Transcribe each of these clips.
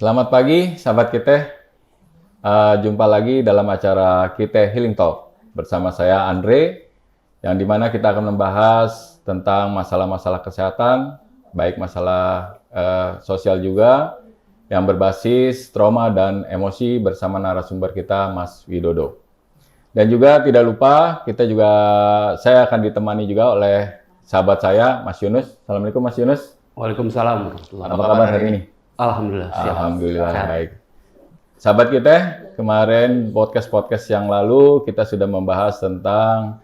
Selamat pagi, sahabat kita. Jumpa lagi dalam acara kita Healing Talk bersama saya Andre, yang dimana kita akan membahas tentang masalah-masalah kesehatan, baik masalah sosial juga, yang berbasis trauma dan emosi bersama narasumber kita, Mas Widodo. Dan juga tidak lupa, saya akan ditemani juga oleh sahabat saya, Mas Yunus. Assalamualaikum Mas Yunus. Waalaikumsalam. Apa kabar hari ini? Alhamdulillah, siap. Alhamdulillah Sehat. baik. Sahabat kita, kemarin podcast yang lalu kita sudah membahas tentang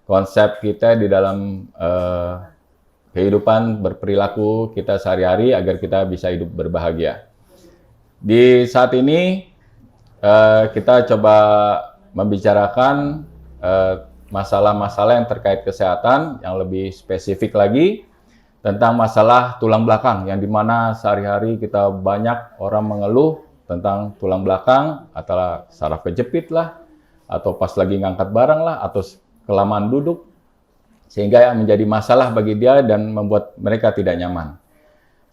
konsep kita di dalam kehidupan berperilaku kita sehari-hari agar kita bisa hidup berbahagia. Di saat ini kita coba membicarakan masalah-masalah yang terkait kesehatan yang lebih spesifik lagi tentang masalah tulang belakang, yang dimana sehari-hari kita banyak orang mengeluh tentang tulang belakang, atau saraf kejepit lah, atau pas lagi ngangkat barang lah, atau kelamaan duduk, sehingga menjadi masalah bagi dia dan membuat mereka tidak nyaman.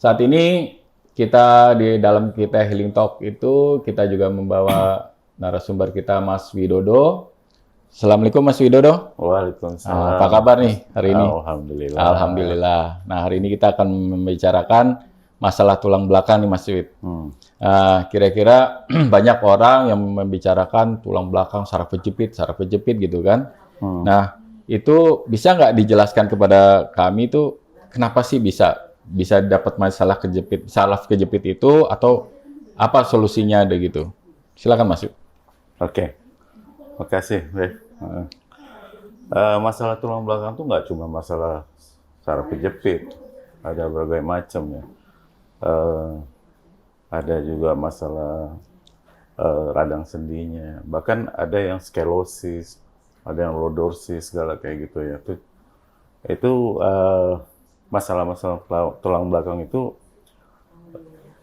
Saat ini kita di dalam kita Healing Talk itu, kita juga membawa narasumber kita, Mas Widodo. Assalamualaikum Mas Widodo. Waalaikumsalam. Apa kabar nih hari ini? Alhamdulillah. Alhamdulillah. Nah, hari ini kita akan membicarakan masalah tulang belakang nih Mas Wid. Kira-kira banyak orang yang membicarakan tulang belakang, saraf kejepit gitu kan. Nah, itu bisa nggak dijelaskan kepada kami itu kenapa sih bisa dapat masalah saraf kejepit itu, atau apa solusinya ada gitu? Silakan Mas Wid. Oke. Makasih, Beb. Masalah tulang belakang tuh nggak cuma masalah saraf kejepit, ada berbagai macam ya. Ada juga masalah radang sendinya, bahkan ada yang skelosis, ada yang lordosis, segala kayak gitu ya. Itu masalah-masalah tulang belakang itu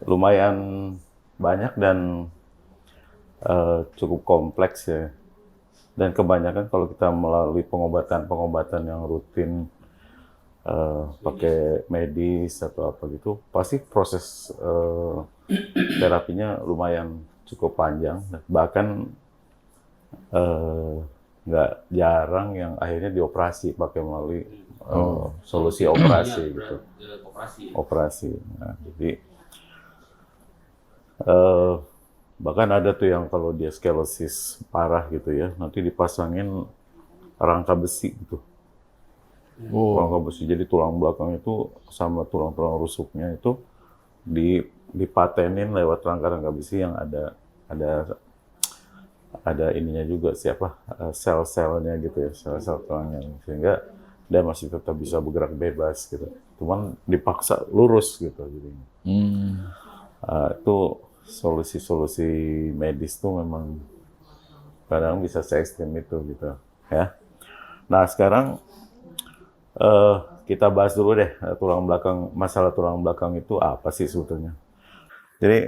lumayan banyak dan cukup kompleks ya. Dan kebanyakan kalau kita melalui pengobatan yang rutin, pakai medis atau apa gitu, pasti proses terapinya lumayan cukup panjang. Bahkan nggak jarang yang akhirnya dioperasi pakai melalui solusi operasi gitu. Operasi. Nah, jadi bahkan ada tuh yang kalau dia skelosis parah gitu ya, nanti dipasangin rangka besi gitu. Rangka besi, jadi tulang belakang itu sama tulang-tulang rusuknya itu dipatenin lewat rangka besi yang ada ininya juga, sel-selnya gitu ya, sel-sel tulangnya, sehingga dia masih tetap bisa bergerak bebas gitu. Cuman dipaksa lurus gitu jadinya. Itu solusi-solusi medis tuh memang kadang bisa se-ekstrim itu gitu ya. Nah, sekarang kita bahas dulu deh masalah tulang belakang itu apa sih sebetulnya. Jadi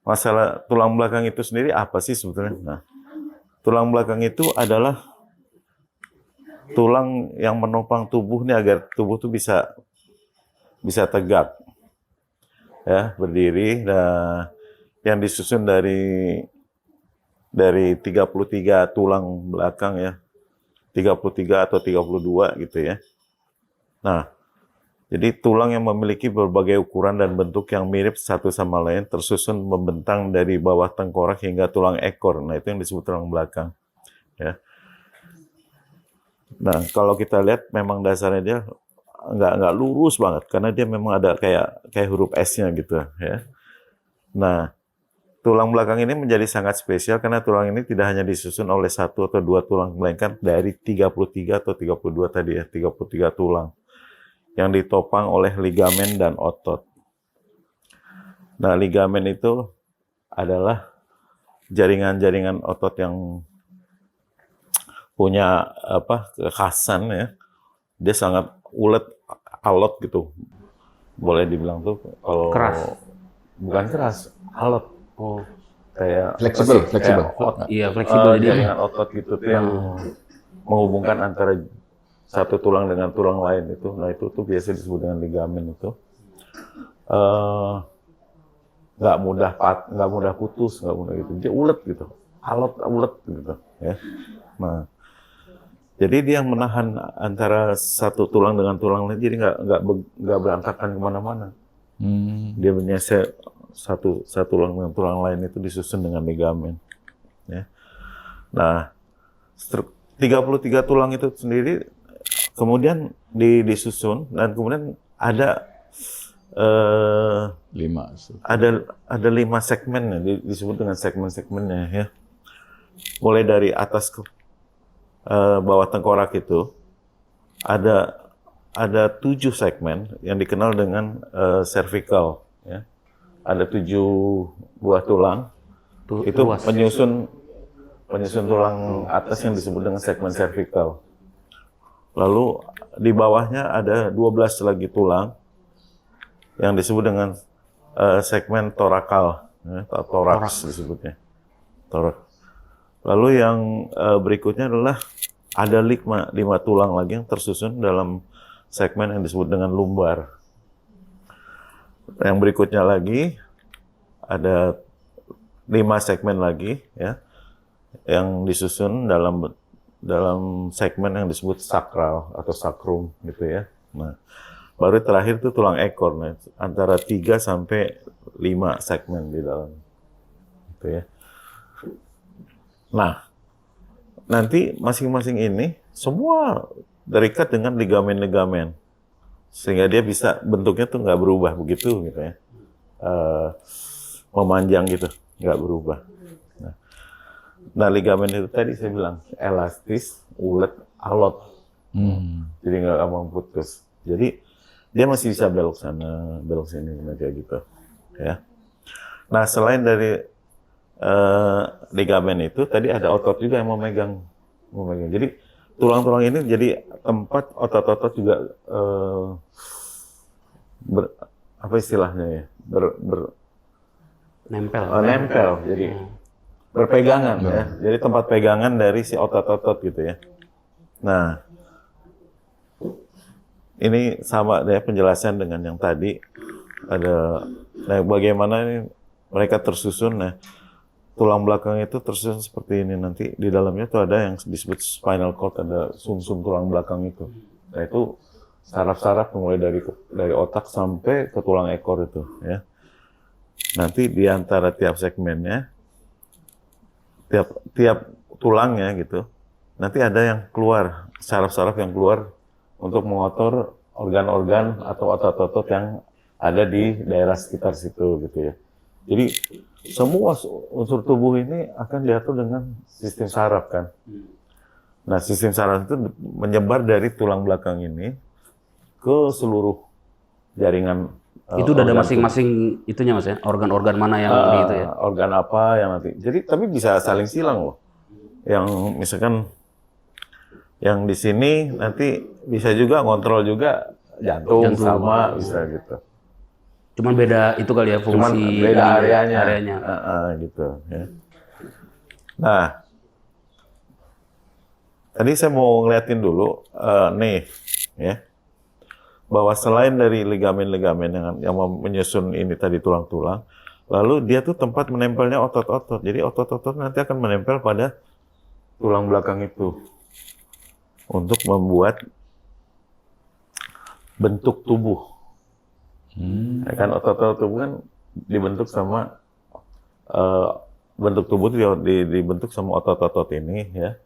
masalah tulang belakang itu sendiri apa sih sebetulnya? Nah, tulang belakang itu adalah tulang yang menopang tubuh nih agar tubuh tuh bisa tegak ya, berdiri. Nah, yang disusun dari 33 tulang belakang ya. 33 atau 32 gitu ya. Nah, jadi tulang yang memiliki berbagai ukuran dan bentuk yang mirip satu sama lain tersusun membentang dari bawah tengkorak hingga tulang ekor. Nah, itu yang disebut tulang belakang ya. Nah, kalau kita lihat memang dasarnya dia nggak lurus banget karena dia memang ada kayak huruf S-nya gitu ya. Nah, tulang belakang ini menjadi sangat spesial karena tulang ini tidak hanya disusun oleh satu atau dua tulang, melainkan dari 33 atau 32 tadi ya, 33 tulang yang ditopang oleh ligamen dan otot. Nah, ligamen itu adalah jaringan-jaringan otot yang punya kekhasan ya. Dia sangat ulet, alot gitu. Boleh dibilang tuh kalau Keras. bukan keras, alot. Kayak Fleksibel. Iya, fleksibel jadi. jaringan otot gitu tuh yang menghubungkan antara satu tulang dengan tulang lain itu. Nah, itu tuh biasa disebut dengan ligamen itu. nggak mudah putus, nggak mudah gitu. Dia ulet gitu, alot ulet gitu ya. Nah, jadi dia menahan antara satu tulang dengan tulang lain, jadi nggak berantakan kemana-mana. Dia menyisir satu tulang dengan tulang lain itu disusun dengan ligamen. Ya. Nah, 33 tulang itu sendiri kemudian disusun dan kemudian ada 5. ada 5 segmen ya, disebut dengan segmen-segmennya ya. Mulai dari atas ke bawah tengkorak itu ada 7 segmen yang dikenal dengan cervical ya. Ada 7 buah tulang. Itu penyusun tulang atas yang disebut dengan segmen cervical. Lalu di bawahnya ada 12 lagi tulang yang disebut dengan segmen torakal, ya, toraks disebutnya. Torak. Lalu yang berikutnya adalah ada 5 tulang lagi yang tersusun dalam segmen yang disebut dengan lumbar. Yang berikutnya lagi ada 5 segmen lagi ya yang disusun dalam segmen yang disebut sakral atau sakrum gitu ya. Nah, baru terakhir itu tulang ekor, nah, antara 3 sampai 5 segmen di dalam. Gitu ya. Nah, nanti masing-masing ini semua terikat dengan ligamen-ligamen. Sehingga dia bisa bentuknya tuh nggak berubah begitu gitu ya. Memanjang gitu, nggak berubah. Nah, ligamen itu tadi saya bilang elastis, ulet, alot. Jadi nggak gampang putus. Jadi dia masih bisa belok sana, belok sini, kayak gitu. Ya. Nah, selain dari ligamen itu, tadi ada otot juga yang memegang. Jadi tulang-tulang ini jadi tempat otot-otot juga apa istilahnya ya? Nempel. Jadi berpegangan ya. Jadi tempat pegangan dari si otot-otot gitu ya. Nah, ini sama ya penjelasan dengan yang tadi. Nah, bagaimana ini mereka tersusun. Nah, tulang belakang itu tersusun seperti ini. Nanti di dalamnya tuh ada yang disebut spinal cord, ada sumsum tulang belakang itu. Nah, itu saraf-saraf mulai dari otak sampai ke tulang ekor itu ya. Nanti di antara tiap segmennya, tiap tulangnya gitu, nanti ada yang keluar, saraf-saraf yang keluar untuk mengotor organ-organ atau otot-otot yang ada di daerah sekitar situ gitu ya. Jadi semua unsur tubuh ini akan diatur dengan sistem saraf kan. Nah, sistem saraf itu menyebar dari tulang belakang ini ke seluruh jaringan. Itu udah ada masing-masing itunya Mas ya, organ-organ mana yang di itu ya? Organ apa yang nanti. Jadi tapi bisa saling silang loh. Yang misalkan yang di sini nanti bisa juga ngontrol juga jantung sama bisa gitu. Cuman beda itu kali ya fungsi. Cuman beda areanya. Gitu ya. Nah, tadi saya mau ngeliatin dulu nih ya. Bahwa selain dari ligamen-ligamen yang menyusun ini tadi tulang-tulang, lalu dia tuh tempat menempelnya otot-otot. Jadi otot-otot nanti akan menempel pada tulang belakang itu untuk membuat bentuk tubuh. Ya kan otot-otot tubuh kan dibentuk sama bentuk tubuh itu dibentuk sama otot-otot ini ya.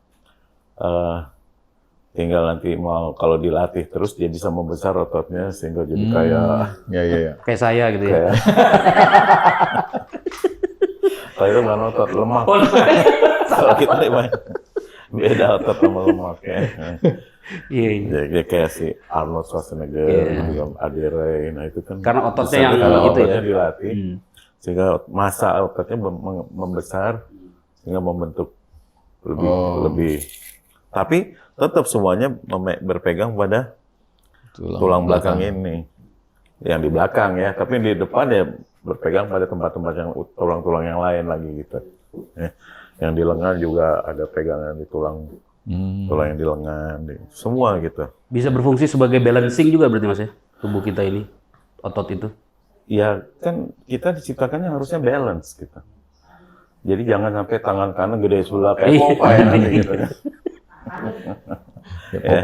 Tinggal nanti mau kalau dilatih terus dia bisa membesar ototnya sehingga jadi Kayak saya gitu ya. Kalau itu bukan otot, lemak. Kalau kita main beda otot sama lemak ya. Iya. Jadi kayak si Arnold Schwarzenegger, juga Adi Ray, nah itu kan karena ototnya yang itu ya dilatih sehingga massa ototnya membesar sehingga membentuk lebih. Tapi tetap semuanya berpegang pada tulang belakang ini. Yang di belakang ya, tapi di depan ya berpegang pada tempat-tempat yang tulang-tulang yang lain lagi gitu. Ya. Yang di lengan juga ada pegangan di tulang yang di lengan, semua gitu. bisa berfungsi sebagai balancing juga berarti Mas ya, tubuh kita ini, otot itu. ya kan kita diciptakannya harusnya balance gitu. Jadi jangan sampai tangan kanan gede sebelah kayak Popeye nanti gitu kan. Ya,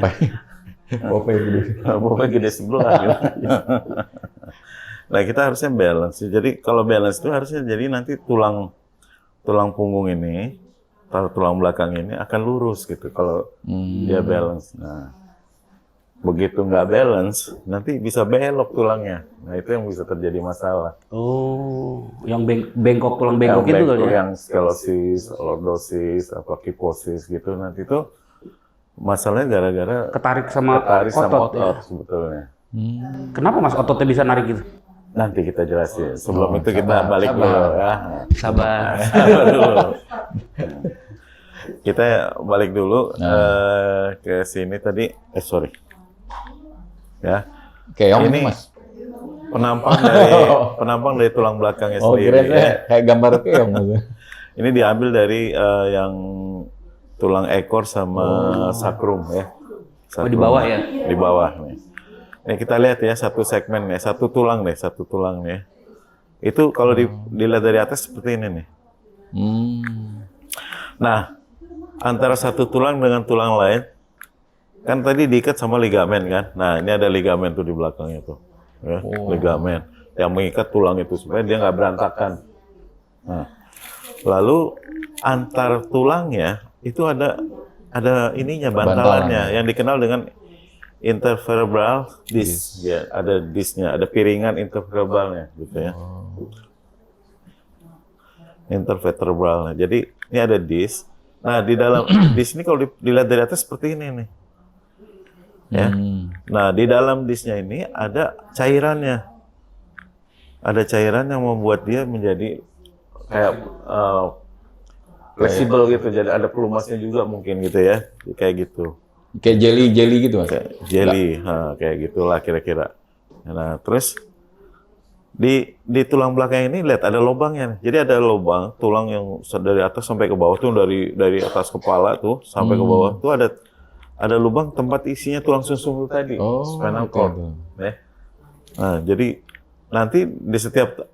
Popeye gede. Popeye gede sebelah gitu. Nah, kita harusnya balance. Jadi kalau balance itu harusnya jadi nanti tulang punggung ini, atau tulang belakang ini akan lurus gitu kalau dia balance. Nah, begitu nggak balance, nanti bisa belok tulangnya. Nah, itu yang bisa terjadi masalah. Oh, yang bengkok tulang bengkok itu kali ya? Yang scoliosis, lordosis, apa kyphosis gitu, nanti itu masalahnya gara-gara Ketarik sama otot ya? sebetulnya. Kenapa Mas ototnya bisa narik gitu? Nanti kita jelasin. Sebelum itu kita balik dulu ya. Sabar. Dulu. Kita balik dulu ke sini tadi. Sorry. Ya. Keong Ini Mas. penampang dari tulang belakangnya Oh, sendiri. kira saya kayak gambar keong. Ini diambil dari yang tulang ekor sama sakrum ya. Oh, di bawah ya? Di bawah nih. Nih kita lihat ya satu segmen nih, satu tulang nih. Itu kalau dilihat dari atas seperti ini nih. Nah, antara satu tulang dengan tulang lain, kan tadi diikat sama ligamen kan. Nah, ini ada ligamen tuh di belakangnya tuh, ya, ligamen yang mengikat tulang itu supaya dia nggak berantakan. Nah, lalu antar tulangnya itu ada ininya bantalannya yang dikenal dengan intervertebral disc. Ya, ada discnya, ada piringan intervertebralnya gitu ya. Intervertebralnya. Jadi ini ada disc. Nah, di dalam disc ini kalau dilihat dari atas seperti ini nih. Ya. Nah, di dalam discnya ini ada cairannya. Ada cairan yang membuat dia menjadi kayak fleksibel gitu. Jadi ada pelumasnya juga mungkin gitu ya. Kayak gitu. Kayak jelly gitu Mas. Kayak jelly, kayak gitulah kira-kira. Nah, terus di tulang belakang ini lihat ada lubangnya. Jadi ada lubang tulang yang dari atas sampai ke bawah tuh dari atas kepala tuh sampai ke bawah tuh ada lubang tempat isinya tulang sumsum tadi, spinal cord. Ya. Nah, jadi nanti di setiap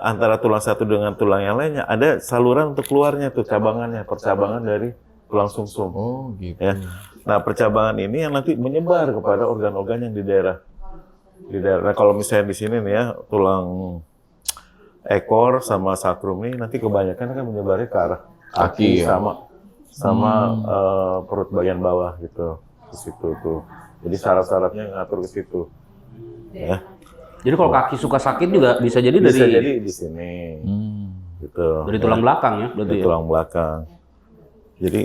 antara tulang satu dengan tulang yang lainnya ada saluran untuk keluarnya tuh percabangan dari tulang sumsum. Oh, gitu. Ya. Nah, percabangan ini yang nanti menyebar kepada organ-organ yang di daerah. Nah, kalau misalnya di sini nih ya, tulang ekor sama sakrum ini nanti kebanyakan kan menyebarnya ke arah kaki ya. sama perut bagian bawah gitu. Ke situ tuh. Jadi saraf-sarafnya ngatur ke situ. Ya. Jadi kalau kaki suka sakit juga bisa jadi Bisa dari jadi di sini. Gitu. dari tulang belakang ya, berarti Dari ya? tulang belakang. Jadi,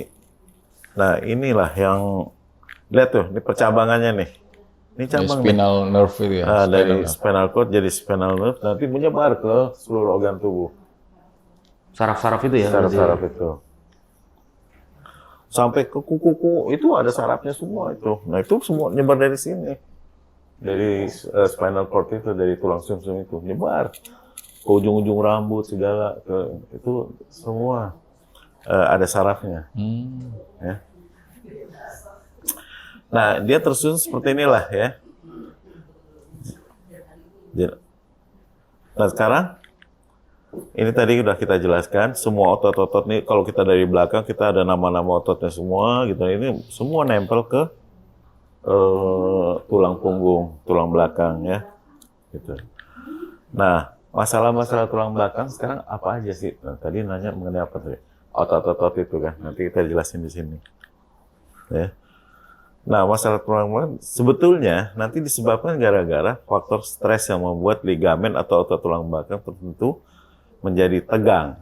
nah inilah yang lihat tuh, ini percabangannya nih. Ini cabang nih. Spinal nerve itu ya. Dari spinal cord jadi spinal nerve nanti menyebar ke seluruh organ tubuh. Saraf-saraf itu ya? Saraf-saraf itu. Sampai ke kuku-kuku itu ada sarafnya semua itu. Nah itu semua nyebar dari sini. Dari spinal cord itu, dari tulang sumsum itu nyebar ke ujung-ujung rambut segala itu semua. Ada sarafnya. Ya. Nah, dia tersusun seperti inilah ya. Nah, sekarang ini tadi udah kita jelaskan semua otot-otot nih. Kalau kita dari belakang kita ada nama-nama ototnya semua gitu. Ini semua nempel ke tulang punggung, tulang belakang ya. Gitu. Nah, masalah-masalah tulang belakang sekarang apa aja sih? Nah, tadi nanya mengenai apa tadi? Otot-otot itu kan, nanti kita jelasin di sini. Ya. Nah, masalah tulang belakang sebetulnya nanti disebabkan gara-gara faktor stres yang membuat ligamen atau otot tulang belakang tertentu menjadi tegang.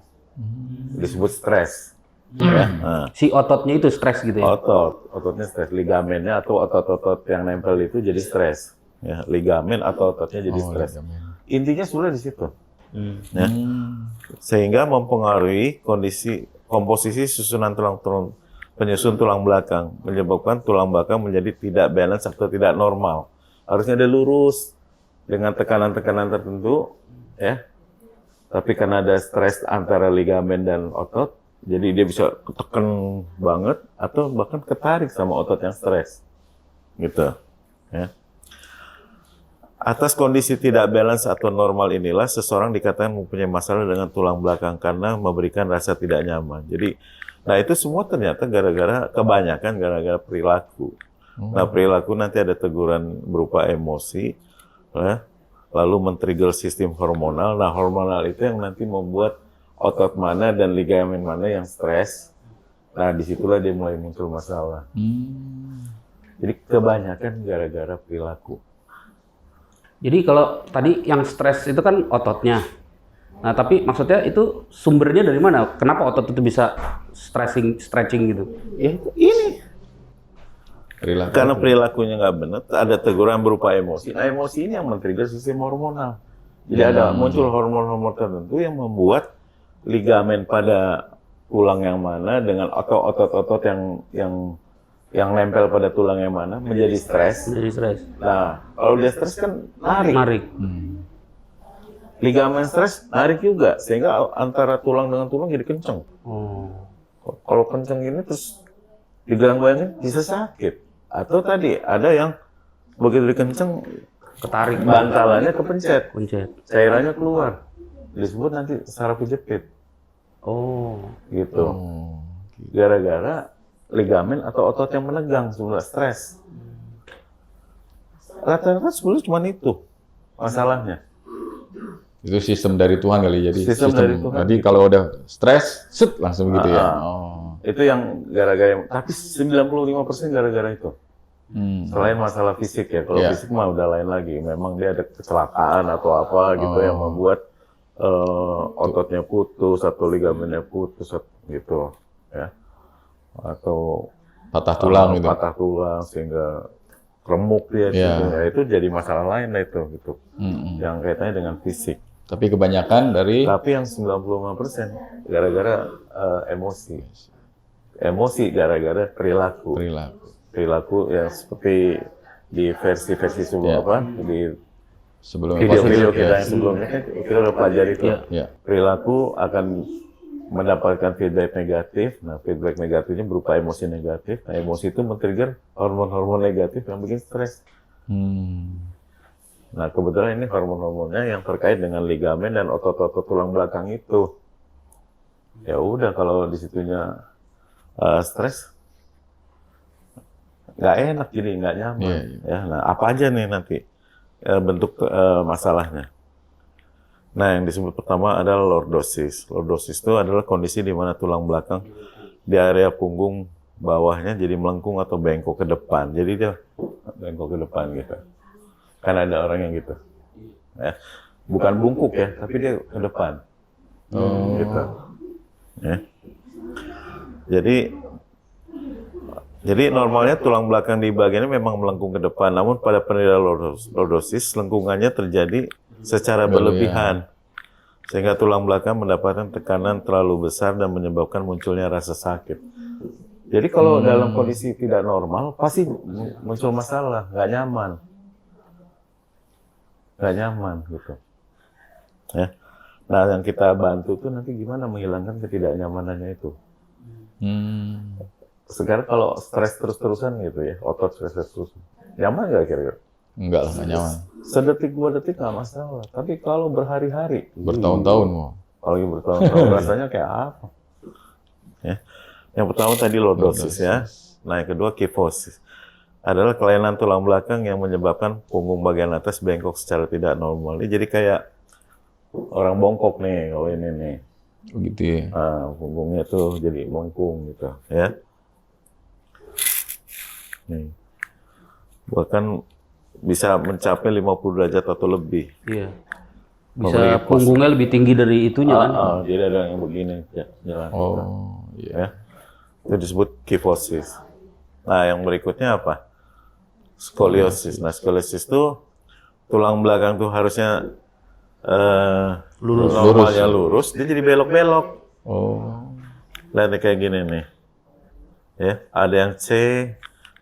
Disebut stres. Ya. Nah, Si ototnya itu stres gitu ya? ototnya stres, ligamennya atau otot-otot yang nempel itu jadi stres. Ya, ligamen atau ototnya jadi stres. Intinya sudah di situ. Ya. Sehingga mempengaruhi komposisi susunan penyusun tulang belakang, menyebabkan tulang belakang menjadi tidak balance atau tidak normal. Harusnya dia lurus dengan tekanan-tekanan tertentu, ya. Tapi karena ada stres antara ligamen dan otot, jadi dia bisa ketekan banget atau bahkan ketarik sama otot yang stres, gitu. Ya. Atas kondisi tidak balance atau normal inilah seseorang dikatakan mempunyai masalah dengan tulang belakang karena memberikan rasa tidak nyaman. Jadi, nah itu semua ternyata kebanyakan gara-gara perilaku. Nah, perilaku nanti ada teguran berupa emosi, ya, lalu men-trigger sistem hormonal. Nah, hormonal itu yang nanti membuat otot mana dan ligamen mana yang stres. Nah, disitulah dia mulai muncul masalah. Jadi kebanyakan gara-gara perilaku. Jadi kalau tadi yang stres itu kan ototnya. Nah, tapi maksudnya itu sumbernya dari mana? Kenapa otot itu bisa stretching gitu? Ya, ini. Perilaku. Karena perilakunya nggak benar, ada teguran berupa emosi. Nah, emosi ini yang men-trigger sistem hormonal. Jadi ada muncul hormon-hormon tertentu yang membuat ligamen pada tulang yang mana dengan otot-otot yang nempel pada tulang yang mana menjadi stres. Jadi stres. Nah, kalau dia stres kan narik. Ligamen stres narik juga, sehingga antara tulang dengan tulang jadi kenceng. Kalau kenceng ini terus digangguin bisa sakit. Atau tadi ada yang begitu dikenceng Ketarik. bantalannya kepencet, Pencet. cairannya keluar. Disebut nanti saraf kejepit. Gitu. Gara-gara ligamen atau otot yang menegang sebelah stres. Rata-rata sebelumnya cuma itu masalahnya. Itu sistem dari Tuhan kali, jadi Sistem dari Tuhan. Jadi kalau udah stres, set langsung gitu ya. Itu yang gara-gara, tapi 95% gara-gara itu. Selain masalah fisik ya, kalau fisik mah udah lain lagi. Memang dia ada kecelakaan atau apa gitu yang membuat ototnya putus atau ligamennya putus gitu, ya. Atau Patah tulang gitu. patah tulang sehingga remuk dia, gitu. Ya, itu jadi masalah lain lah itu gitu. Yang kaitannya dengan fisik. Tapi kebanyakan dari Tapi yang 95% gara-gara emosi. Emosi gara-gara perilaku. Perilaku yang seperti di versi-versi sebelum di sebelum video-video kita yang sebelumnya kan kita udah pelajari itu. Perilaku akan mendapatkan feedback negatif. Nah, feedback negatifnya berupa emosi negatif. Nah, emosi itu men-trigger hormon-hormon negatif yang bikin stres. Nah, kebetulan ini hormon-hormonnya yang terkait dengan ligamen dan otot-otot tulang belakang itu. Ya udah, kalau di situnya stres, nggak enak, jadi nggak nyaman. Ya, nah apa aja nih nanti bentuk masalahnya? Nah, yang disebut pertama adalah lordosis. Lordosis itu adalah kondisi di mana tulang belakang di area punggung bawahnya jadi melengkung atau bengkok ke depan. Jadi dia bengkok ke depan gitu. Kan ada orang yang gitu. Ya. Bukan bungkuk ya, tapi dia ke depan. Gitu. Ya. Jadi normalnya tulang belakang di bagiannya memang melengkung ke depan, namun pada penderita lordosis lengkungannya terjadi secara berlebihan, sehingga tulang belakang mendapatkan tekanan terlalu besar dan menyebabkan munculnya rasa sakit. Jadi kalau dalam kondisi tidak normal, pasti muncul masalah, nggak nyaman gitu. Ya. Nah, yang kita bantu tuh nanti gimana menghilangkan ketidaknyamanannya itu. Sekarang kalau stres terus-terusan gitu ya, otot stres terus, nyaman nggak kira-kira? enggak lah, nggak nyaman. Sedetik, 2 detik nggak masalah. Tapi kalau berhari-hari, Bertahun-tahun mau. kalau bertahun-tahun rasanya kayak apa? Ya. Yang pertama tadi lordosis ya. Nah, yang kedua kyphosis. Adalah kelainan tulang belakang yang menyebabkan punggung bagian atas bengkok secara tidak normal. Ini jadi kayak orang bongkok nih, kalau ini nih. Begitu ya. Nah, punggungnya tuh jadi melengkung gitu, ya. Nih. Bahkan bisa mencapai 50 derajat atau lebih. Iya. Bisa punggungnya lebih tinggi dari itunya kan? Jadi ada yang begini jalan. Iya. Ya. Itu disebut kyphosis. Nah, yang berikutnya apa? Skoliosis. Nah, skoliosis itu tulang belakang tuh harusnya normalnya lurus, dia jadi belok-belok. Lihat kayak gini nih. Ya, ada yang C,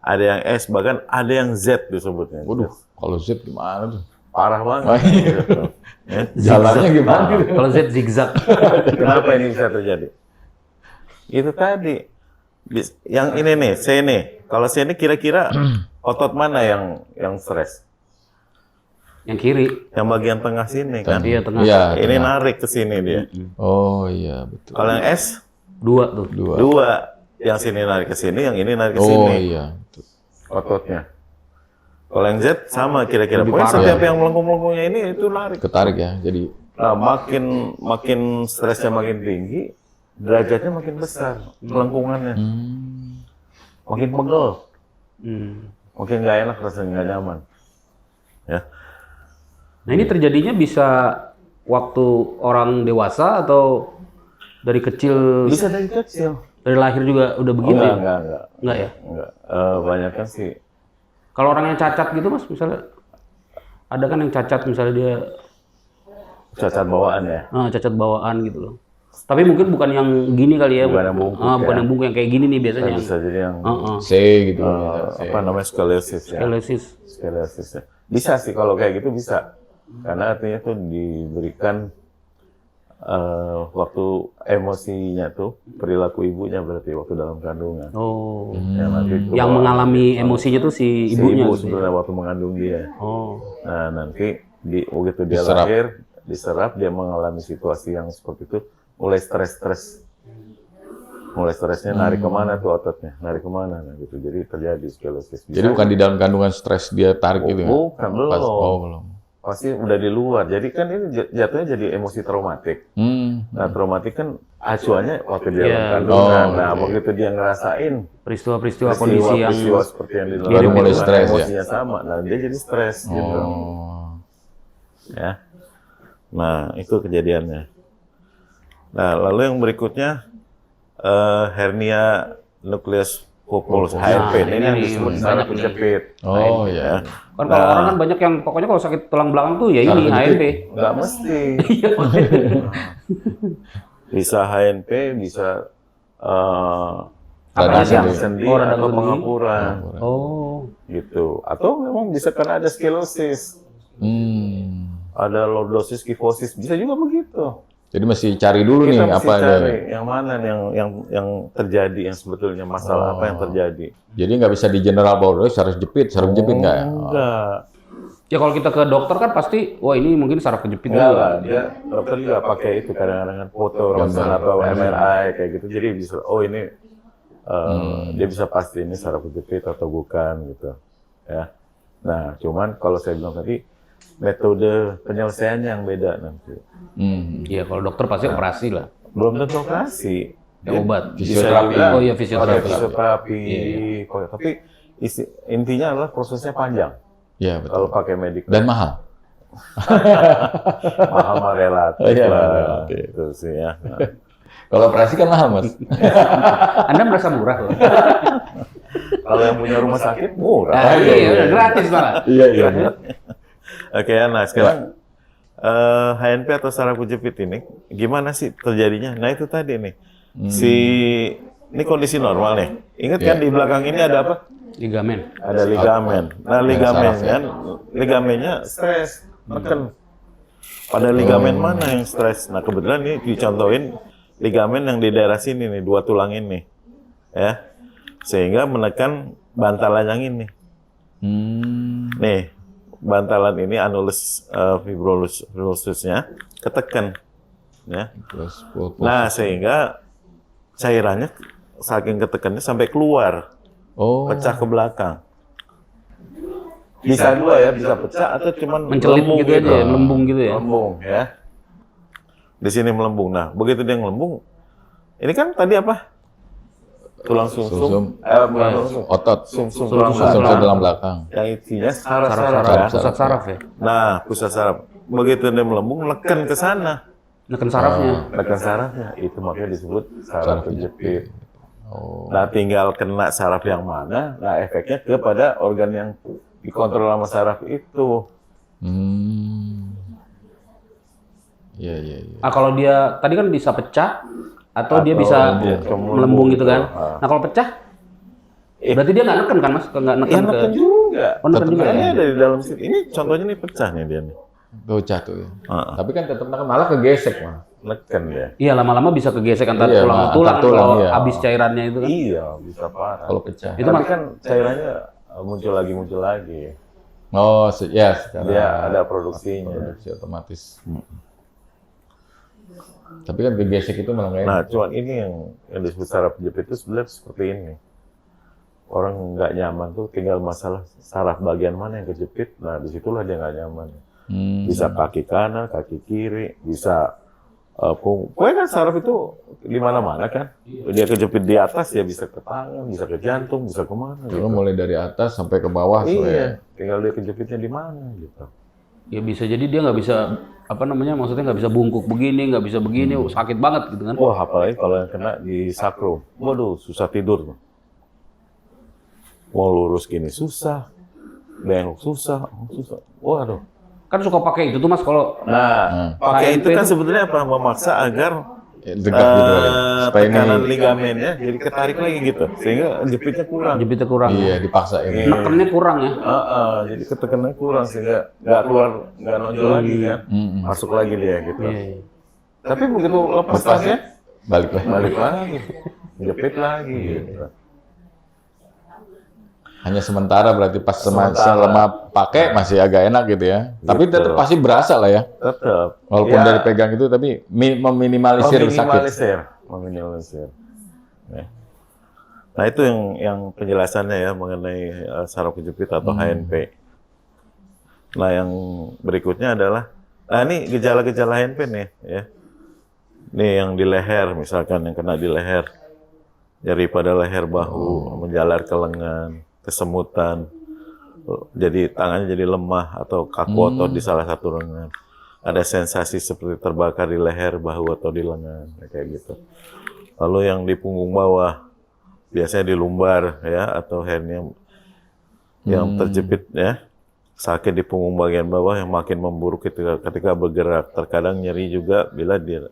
ada yang S, bahkan ada yang Z disebutnya. Waduh, kalau Z gimana tuh? Parah banget. Gitu. Ya. Jalannya gimana? Kalau Z zigzag. Kenapa ini bisa terjadi? Itu tadi. Yang ini nih, C nih. Kalau C ini kira-kira otot mana yang stres? Yang kiri. Yang bagian tengah sini kan. Iya, tengah. Iya, Ini tengah. narik ke sini dia. Oh iya betul. Kalau yang S Dua tuh. dua, yang sini narik ke sini, yang ini narik ke Oh sini. iya. Betul. Ototnya. Kalau yang Z sama kira-kira. Lebih Pokoknya parah. setiap yang melengkung-melengkungnya ini itu narik. Ketarik ya. Jadi Nah, makin stresnya makin tinggi, derajatnya makin besar, melengkungannya. Makin pegel, makin nggak enak rasanya, nggak nyaman. Ya. Nah ini terjadinya bisa waktu orang dewasa atau dari kecil, Bisa dari kecil. dari lahir juga udah begitu ya? Enggak. Enggak ya? Enggak. Banyak kan sih. Kalau orang yang cacat gitu mas, misalnya ada kan yang cacat misalnya dia Cacat bawaan ya. cacat bawaan gitu loh. Tapi mungkin bukan yang gini kali ya. Bukan yang bungkuk bukan ya. yang bungkuk yang kayak gini nih biasanya. Bisa jadi yang C gitu. C. apa namanya scoliosis ya. Scoliosis. Scoliosis ya. Bisa sih kalau kayak gitu bisa. Karena artinya tuh diberikan waktu emosinya tuh perilaku ibunya berarti waktu dalam kandungan. Oh. Ya, nanti itu Yang bawaan. mengalami emosinya tuh si Si ibunya. ibu gitu ya? sebenarnya waktu mengandung dia. Oh. Nah, nanti begitu dia Diserap. lahir, diserap, dia mengalami situasi yang seperti itu, mulai stres. Mulai stresnya narik kemana tuh ototnya, narik kemana, nah gitu. Jadi terjadi scoliosis. Jadi bukan di dalam kandungan stres dia tarik gitu ya? Bukan, belum. belum. Pasti udah di luar. Jadi kan ini jatuhnya jadi emosi traumatik. Nah, traumatik kan acuannya waktu dia dalam kandungan. Nah, begitu dia ngerasain Peristiwa-peristiwa kondisi yang peristiwa seperti yang di dalam Baru mulai kandungan, stres ya? emosinya sama. Nah, dia jadi stres gitu. Oh. Ya. Nah, itu kejadiannya. Nah, lalu yang berikutnya hernia nukleus pulposus HNP. Nah, Ini yang ini disebut banyak saraf nih. kejepit. Oh iya. kan kalau orang kan banyak yang pokoknya kalau sakit tulang belakang tuh ya ini HNP. Nggak mesti. Bisa HNP, bisa Radang radang sendi. sendi Oh, radang atau sendi. pengapuran Oh. gitu. Atau memang bisa karena ada scoliosis, ada lordosis, kifosis, bisa juga begitu. Jadi mesti cari dulu nih Kita mesti apa ada. cari yang mana nih yang terjadi, yang sebetulnya masalah apa yang terjadi. Jadi nggak bisa di general bahwa saraf jepit nggak ya? Enggak. Ya kalau kita ke dokter kan pasti, wah ini mungkin saraf kejepit Enggak juga. lah, dia dokter juga pakai itu kadang-kadang kan foto ronsen atau MRI kayak gitu. Jadi bisa, oh ini dia bisa pasti ini saraf kejepit atau bukan gitu. Ya. Nah, cuman kalau saya bilang tadi metode penyelesaiannya yang beda nanti. Iya kalau dokter pasti operasi lah. Belum tentu operasi. Ya, obat. Bisa Fisioterapi. juga Oh iya, pakai fisioterapi. fisioterapi. Tapi intinya adalah prosesnya panjang. Iya betul. Kalau pakai medik Dan mahal. mahal mah relatif Iya, lah. relatif. Itu sih ya. Nah. Kalau operasi kan mahal mas. Anda merasa murah loh. Kalau yang punya rumah sakit murah. Ah, iya, udah gratis malah. Iya iya. Oke, nah sekarang HNP atau saraf kejepit ini gimana sih terjadinya? Nah itu tadi nih, ini kondisi normal nih. Ingat kan di belakang ini ada apa? Ligamen. Ada ligamen. Nah ligamennya stres, neken. Pada ligamen mana yang stres? Nah kebetulan ini dicontohin ligamen yang di daerah sini nih, dua tulang ini, ya, sehingga menekan bantalan yang ini. Nih, bantalan ini annulus fibrosusnya ketekan, ya. Terus Nah, sehingga cairannya saking ketekannya sampai keluar, pecah ke belakang. Bisa dua ya, bisa pecah atau cuman Mencelit melembung gitu aja ya, melembung gitu ya. Melembung, ya. Di sini melembung. Nah, begitu dia melembung, ini kan tadi apa? Tulang sumsum, bukan tulang sumsum. otot. Sumsum Sumsum dalam belakang. yang isinya saraf-saraf Saraf, ya. pusat saraf ya. Nah, pusat saraf. Begitu dia melembung, neken ke sana. Neken sarafnya. Neken sarafnya. Itu makanya disebut saraf kejepit. Oh. Nah, tinggal kena saraf yang mana, nah efeknya kepada organ yang dikontrol sama saraf itu. Iya iya iya. Ah kalau dia tadi kan bisa pecah atau dia bisa dia melembung gitu kan. Ah. Nah kalau pecah, berarti dia nggak neken kan mas? Nggak neken Ya, ke. neken juga. Oh, neken juga Makanya ya. dari dalam sini. Ini contohnya nih pecah nih dia nih. Bocah tuh ya. Ah. Tapi kan tetap malah kegesek mah. Neken dia. Iya lama-lama bisa kegesek antar Iya, tulang nah, tulang antar tulang, kalau iya. habis cairannya itu kan. Iya, bisa parah. Kalau pecah. Itu kan cairannya muncul lagi. Oh, ya secara Dia ada produksinya. produksi otomatis. Tapi kan kegesek itu malah nggak enak. Nah, cuman ini yang disebut saraf kejepit itu sebenarnya seperti ini. Orang nggak nyaman tuh tinggal masalah saraf bagian mana yang kejepit. Nah, disitulah dia nggak nyaman. Bisa kaki kanan, kaki kiri, bisa pokoknya kan saraf itu di mana-mana kan. Dia kejepit di atas, ya bisa ke tangan, bisa ke jantung, bisa kemana. Kalau Gitu. mulai dari atas sampai ke bawah. Iya, tinggal dia kejepitnya di mana gitu. Ya bisa jadi dia nggak bisa maksudnya nggak bisa bungkuk begini, nggak bisa begini, sakit banget gitu kan. Wah, apalagi kalau yang kena di sakrum. Waduh, susah tidur. Mau lurus gini susah, bengok susah. Waduh. Kan suka pakai itu tuh Mas kalau Nah, pakai itu kan sebetulnya apa? Memaksa agar Tegak gitu kali. Supaya ini tekanan ligamennya jadi ketarik lagi gitu, sehingga jepitnya kurang. jepitnya kurang. iya dipaksa ini. Nekennya kurang ya. Jadi ketekanannya kurang sehingga nggak keluar, nggak nonjol lagi kan, masuk lagi dia gitu. Iya. Tapi begitu lepas tasnya, Balik lagi. balik lagi, jepit lagi gitu. Hanya sementara berarti pas Sementara. selama pakai masih agak enak gitu ya. Tapi tetap pasti berasa lah ya. Tetap. Walaupun Ya, dari pegang itu tapi meminimalisir sakit. meminimalisir. Ya. Nah itu yang penjelasannya ya mengenai saraf kejepit atau HNP. Nah yang berikutnya adalah, nah ini gejala-gejala HNP nih ya. Nih yang di leher misalkan, yang kena di leher, nyeri pada leher bahu, menjalar ke lengan, kesemutan, jadi tangannya jadi lemah atau kaku otot di salah satu lengan. Ada sensasi seperti terbakar di leher, bahu atau di lengan, kayak gitu. Lalu yang di punggung bawah, biasanya di lumbar ya atau hernia yang terjepit ya, sakit di punggung bagian bawah yang makin memburuk ketika bergerak. Terkadang nyeri juga bila dia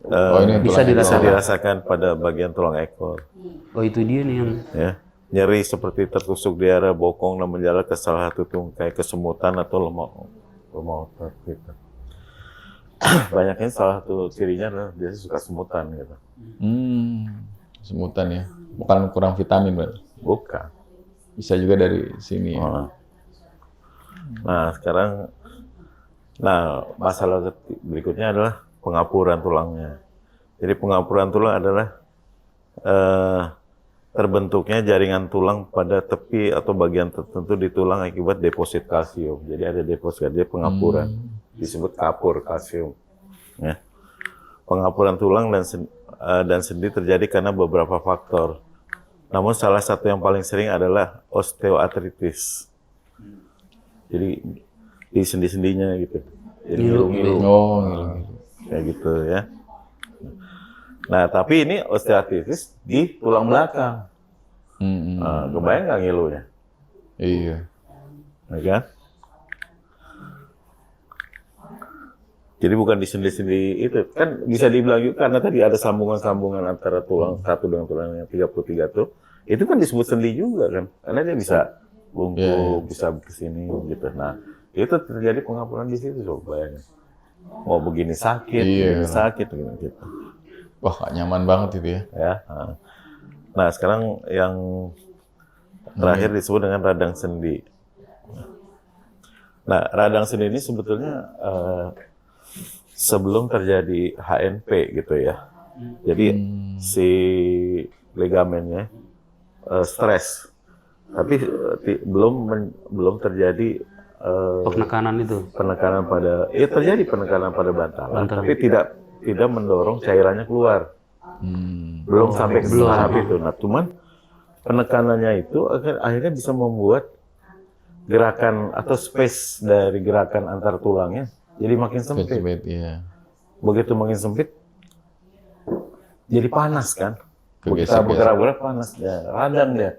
ini Bisa bisa dirasakan. dirasakan pada bagian tulang ekor. Oh itu dia nih yang Ya, nyeri seperti tertusuk di area bokong dan menjalar ke salah satu tungkai, kesemutan atau lemah otot gitu. Banyaknya salah satu cirinya adalah biasanya suka semutan gitu. Semutan ya. Bukan kurang vitamin, Bang. Bukan. Bisa juga dari sini ya. Nah, sekarang masalah berikutnya adalah pengapuran tulangnya. Jadi pengapuran tulang adalah terbentuknya jaringan tulang pada tepi atau bagian tertentu di tulang akibat deposit kalsium. Jadi ada deposit, jadi pengapuran. Disebut kapur kalsium. Ya. Pengapuran tulang dan sendi terjadi karena beberapa faktor. Namun salah satu yang paling sering adalah osteoartritis. Jadi di sendi-sendinya gitu. Jadi ngilu-ngilu. Oh, ngilu-ngilu. Kayak gitu ya. Nah, tapi ini osteoartritis di tulang belakang. Nah, kebayang nggak ngilunya? Iya. Ya kan? Jadi bukan di sendi-sendi itu. Kan bisa dibilang juga karena tadi ada sambungan-sambungan antara tulang satu dengan tulang yang 33 tuh. Itu kan disebut sendi juga kan. Karena dia bisa bungkuk, bisa ke sini gitu. Nah, itu terjadi pengapuran di situ coba bayangin. Mau begini sakit, begini sakit gitu. Wah, gak nyaman banget itu ya. Ya. Nah, sekarang yang terakhir disebut dengan radang sendi. Nah, radang sendi ini sebetulnya sebelum terjadi HNP gitu ya. Jadi si ligamennya stres, tapi belum terjadi penekanan itu. penekanan pada, terjadi penekanan pada bantalan, tapi tidak mendorong cairannya keluar. Belum sampai ke tahap itu. Nah, cuman penekanannya itu akhirnya bisa membuat gerakan atau space dari gerakan antar tulangnya jadi makin sempit. Iya. Begitu makin sempit, jadi panas kan. Kita Kegesek-gesek. bergerak-gerak panas, ya, radang dia.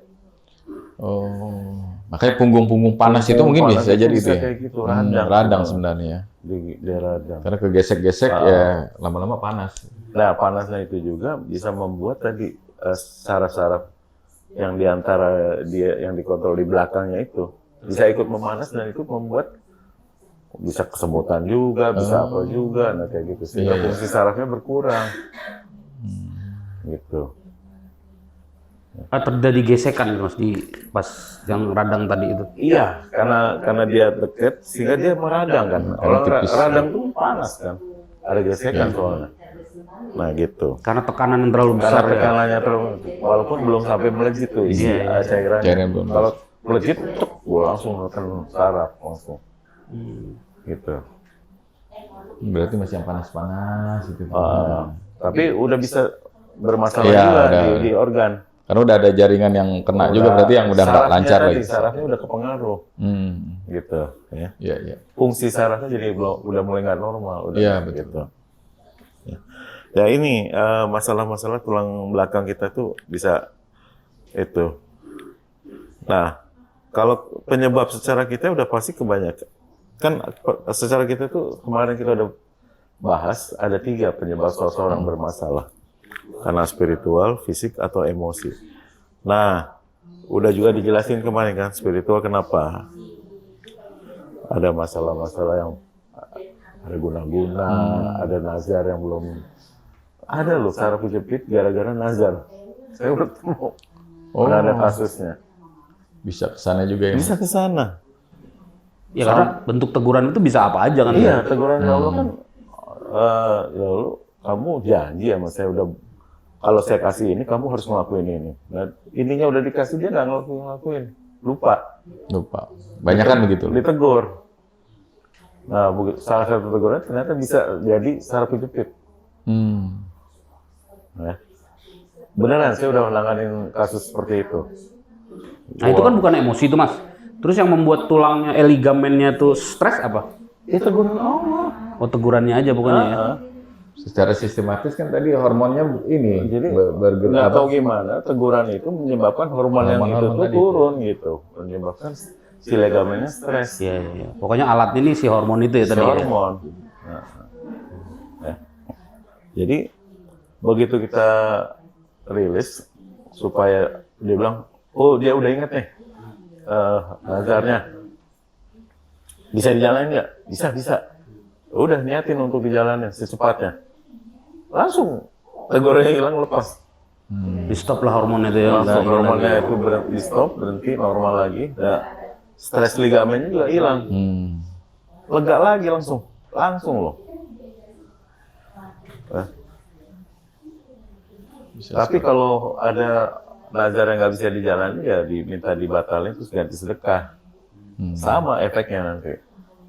Oh, makanya punggung-punggung panas itu mungkin Panas bisa itu jadi bisa itu ya. kayak gitu, radang. Radang sebenarnya. Di radang. Karena kegesek-gesek ya lama-lama panas. Nah, panasnya itu juga bisa membuat tadi saraf-saraf yang diantara dia yang dikontrol di belakangnya itu bisa ikut memanas dan ikut membuat bisa kesemutan juga, bisa apa juga, nah kayak gitu. Sehingga fungsi sarafnya berkurang. Gitu. Terjadi gesekan gitu Mas di pas yang radang tadi itu. Iya, karena dia deket sehingga dia meradang kan. Kalau tipis. radang tuh panas kan, ada gesekan soalnya. Nah gitu. Karena tekanan yang terlalu Karena besar ya. tekanannya terlalu, walaupun belum sampai melejit tuh isi Cairan cairannya. belum Kalau melejit, cek, gua langsung akan saraf langsung. Gitu. Berarti masih yang panas-panas gitu. Tapi udah bisa bermasalah Iya, juga udah. di organ. Karena udah ada jaringan yang kena juga, berarti yang udah nggak Sarafnya lancar tadi, lagi. Sarafnya udah kepengaruh, gitu. Ya. Iya, iya. Fungsi sarafnya jadi udah mulai nggak normal. Udah, Iya, betul. Gitu. Ya ini masalah-masalah tulang belakang kita tuh bisa itu. Nah, kalau penyebab secara kita udah pasti kebanyakan. Kan secara kita tuh kemarin kita udah bahas ada 3 penyebab seseorang bermasalah. Karena spiritual, fisik, atau emosi. Nah, udah juga dijelasin kemarin kan, spiritual kenapa? Ada masalah-masalah yang ada guna-guna, ada nazar yang belum. Ada loh, saraf kejepit gara-gara nazar. Saya udah ketemu. Udah ada kasusnya. Bisa ke sana juga ya. Bisa ke sana. Ya karena bentuk teguran itu bisa apa aja kan. Iya, teguran Allah kan, lalu kamu janji sama saya udah, kalau saya kasih ini, kamu harus ngelakuin ini. Nah, ininya udah dikasih, dia nggak ngelakuin. Lupa. Banyak kan begitu. Ditegur. Nah, salah satu teguran ternyata bisa jadi saraf kejepit. Nah, beneran, saya udah nanganin kasus seperti itu. Nah itu kan bukan emosi itu Mas. Terus yang membuat tulangnya, ligamennya tuh stres apa? Itu teguran Allah. Oh tegurannya aja bukannya ya? Secara sistematis kan tadi hormonnya ini Jadi bergerak nggak tahu gimana teguran itu menyebabkan hormon yang itu tuh tadi. turun gitu, menyebabkan si ligamennya stres. Iya, iya, iya. Pokoknya alat ini si hormon itu ya Si tadi ya? hormon. Ya. Jadi begitu kita rilis supaya dia bilang, oh dia udah inget nih nazarnya, bisa dijalanin nggak? Bisa. Udah niatin untuk dijalanin secepatnya. Langsung tegurannya hilang, lepas. Di stop lah hormon itu ya? Langsung hormonnya itu berhenti, stop, berhenti, normal lagi. Nah, stres ligamennya juga hilang. Lega lagi langsung loh. Tapi kalau ada nazar yang nggak bisa dijalani, ya diminta dibatalin terus ganti sedekah. Sama efeknya nanti.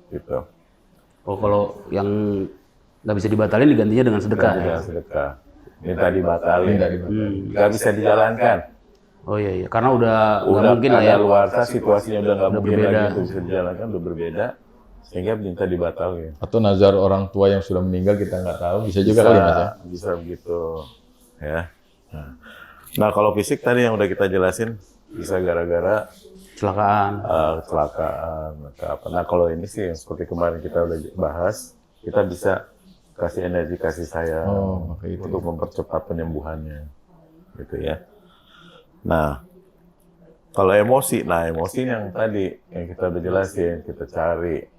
Gitu. Oh kalau yang nggak bisa dibatalin digantinya dengan sedekah ya? Dengan sedekah. Minta dibatalin. Nggak bisa dijalankan. Oh iya, karena udah nggak mungkin lah ya. Luar situasinya udah nggak mungkin berbeda. lagi untuk bisa dijalankan, udah berbeda. Sehingga minta dibatalin. Atau nazar orang tua yang sudah meninggal kita nggak tahu, bisa juga kali Mas ya? Bisa begitu. Ya. Nah kalau fisik tadi yang udah kita jelasin, bisa gara-gara Kecelakaan. kecelakaan atau apa. Nah kalau ini sih yang seperti kemarin kita udah bahas, kita bisa kasih energi kasih sayang untuk mempercepat penyembuhannya, gitu ya. Nah kalau emosi, emosi yang tadi yang kita udah jelasin, kita cari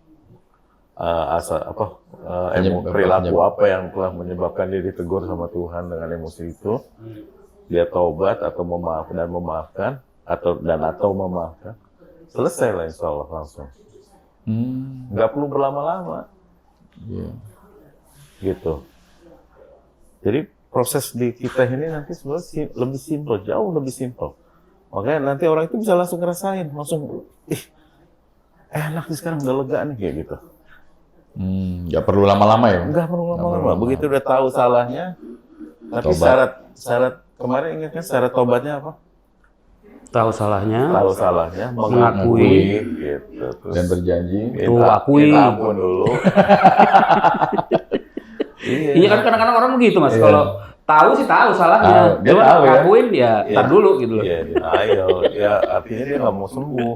perilaku apa yang telah menyebabkan dia ditegur sama Tuhan dengan emosi itu, dia taubat atau memaafkan atau memaafkan, selesai lah insya Allah langsung. Nggak perlu berlama-lama. Gitu. Jadi proses di kita ini nanti sebenarnya lebih simpel, jauh lebih simpel. Makanya nanti orang itu bisa langsung ngerasain, langsung, enak nih sekarang, udah lega nih, kayak gitu. Nggak perlu lama-lama ya? Nggak perlu lama-lama. Begitu udah tahu salahnya, tapi syarat kemarin ingat kan syarat tobatnya apa? Tahu salahnya. Tahu salahnya, Mengakui. gitu. Terus Dan berjanji. Akui. Minta ampun dulu. Iya kan kadang-kadang orang begitu Mas. Kalau tahu sih tahu salahnya. Dia Cuma tahu ya. ngakuin ya tar dulu gitu loh. Iya, denial. Ya artinya dia nggak mau sembuh.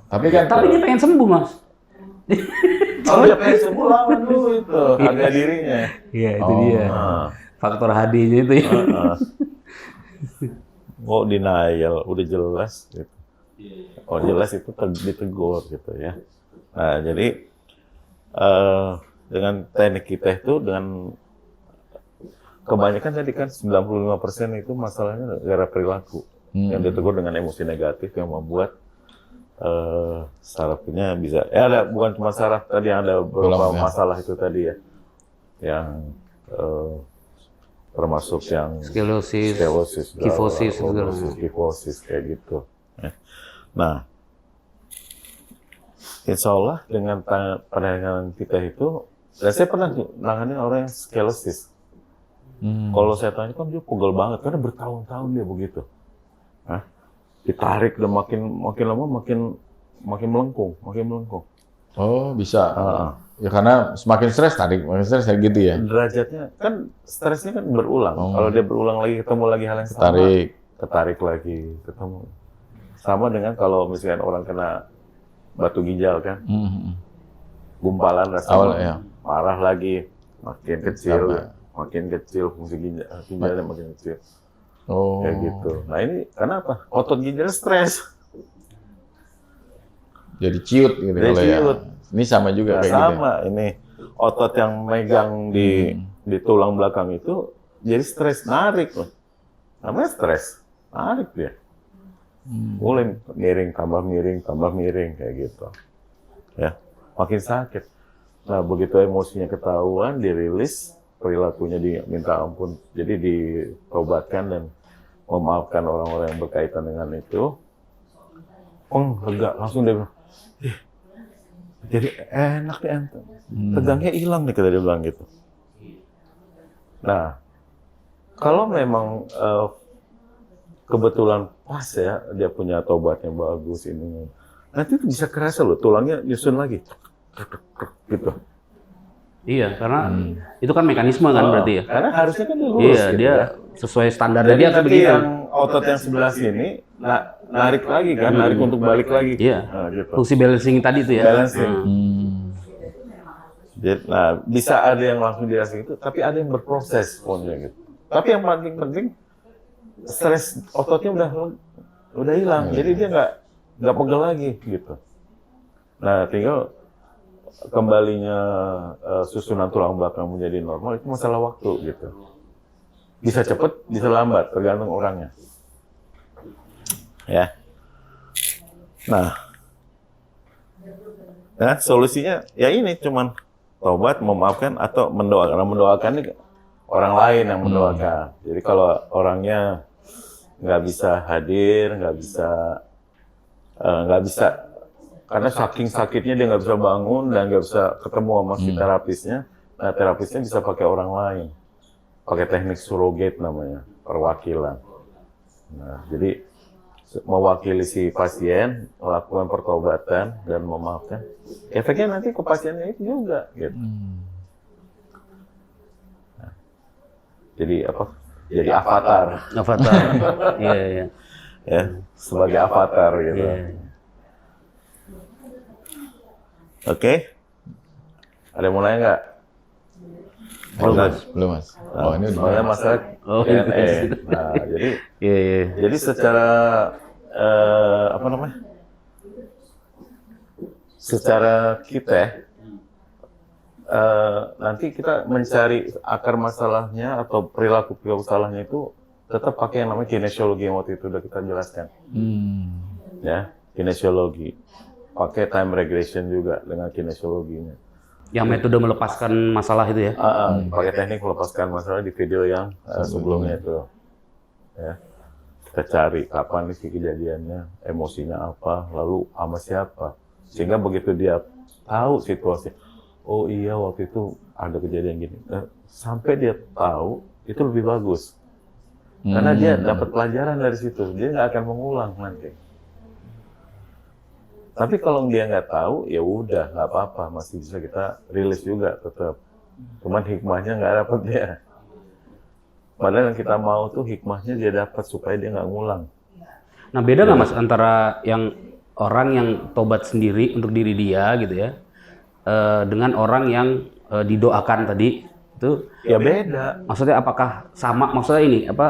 Tapi kan Tapi dia pengen sembuh Mas. Kalau dia pengen sembuh, lawan dulu itu harga dirinya. Iya itu dia. Faktor HD-nya itu ya. Oh denial, udah jelas gitu. Oh jelas itu ditegur gitu ya. Nah jadi dengan teknik kita itu, dengan kebanyakan tadi kan 95% itu masalahnya gara perilaku. Yang ditegur dengan emosi negatif yang membuat sarafnya bisa, ada bukan cuma saraf tadi, yang ada beberapa masalah itu tadi ya, yang termasuk yang Skoliosis, kifosis kayak gitu. Nah, insya Allah dengan pandangan kita itu, dan saya pernah nangani orang yang skoliosis. Kalau saya tanya kan dia pegel banget karena bertahun-tahun dia begitu. Ditarik dan makin lama makin melengkung. Oh, bisa. Ya karena semakin stres makin stres kayak gitu ya. Derajatnya kan stresnya kan berulang. Kalau dia berulang lagi ketemu lagi hal yang sama, ketarik lagi, ketemu. Sama dengan kalau misalnya orang kena batu ginjal kan, gumpalan rasanya parah lagi, makin kecil fungsi ginjalnya makin kecil. Kayak gitu. Nah ini kenapa? Otot ginjal stres. Jadi ciut gitu kalau ya. Ini sama juga kayak gitu. Sama, ini otot yang megang di tulang belakang itu jadi stres, narik loh. Namanya stres, narik dia. Mulai miring, tambah miring kayak gitu. Ya, makin sakit. Nah, begitu emosinya ketahuan, dirilis, perilakunya diminta ampun, jadi ditobatkan dan memaafkan orang-orang yang berkaitan dengan itu. Lega, langsung dia bilang, jadi enak ya, tegangnya hilang nih, kata dia bilang gitu. Nah, kalau memang kebetulan pas ya, dia punya tobatnya bagus ini, nanti itu bisa kerasa loh, tulangnya nyusun lagi, gitu. Iya, karena itu kan mekanisme kan berarti ya. Karena harusnya kan dia lurus. Iya, gitu dia ya. sesuai standarnya Jadi dia nanti begitu. yang otot yang sebelah sini narik lagi kan, narik untuk balik lagi. Iya. Nah, gitu. Fungsi balancing tadi itu ya. Balancing. Jadi, nah, bisa ada yang langsung dirasakan itu, tapi ada yang berproses pokoknya gitu. Tapi yang paling penting stres ototnya udah hilang, jadi dia nggak pegel lagi gitu. Nah, tinggal kembalinya susunan tulang belakang menjadi normal itu masalah waktu gitu. Bisa cepat, bisa lambat, tergantung orangnya. Ya. Nah, solusinya ya ini cuman tobat, memaafkan atau mendoakan. Karena mendoakan ini orang lain yang mendoakan. Jadi kalau orangnya nggak bisa hadir, nggak bisa karena saking sakitnya dia nggak bisa bangun dan nggak bisa ketemu sama si terapisnya. Nah, terapisnya bisa pakai orang lain, pakai teknik surrogate namanya, perwakilan. Nah, jadi mewakili si pasien, melakukan pertobatan dan memaafkan. Efeknya nanti ke pasiennya itu juga, gitu. Nah, jadi apa? Jadi avatar. Avatar. Iya. Ya, sebagai avatar gitu. Iya. Oke. Ada yang mau nanya nggak? Belum mas. Oh ini Soalnya masalah Q&A. Nah, jadi secara apa namanya? Secara kita nanti kita mencari akar masalahnya atau perilaku salahnya itu tetap pakai yang namanya kinesiologi yang waktu itu udah kita jelaskan. Ya, kinesiologi. Pakai time regression juga dengan kinesiologinya. Yang metode melepaskan masalah itu ya? Pakai teknik melepaskan masalah di video yang sebelumnya itu. Ya. Kita cari kapan nih kejadiannya, emosinya apa, lalu sama siapa. Sehingga begitu dia tahu situasi, oh iya waktu itu ada kejadian gini. Sampai dia tahu, itu lebih bagus. Karena dia dapat pelajaran dari situ, dia nggak akan mengulang nanti. Tapi kalau dia nggak tahu, ya udah nggak apa-apa, masih bisa kita rilis juga tetap. Cuman hikmahnya nggak dapat dia. Padahal yang kita mau tuh hikmahnya dia dapat supaya dia nggak ngulang. Nah beda nggak mas antara yang orang yang tobat sendiri untuk diri dia gitu ya, dengan orang yang didoakan tadi itu? Ya beda. Maksudnya apakah sama? Maksudnya ini apa?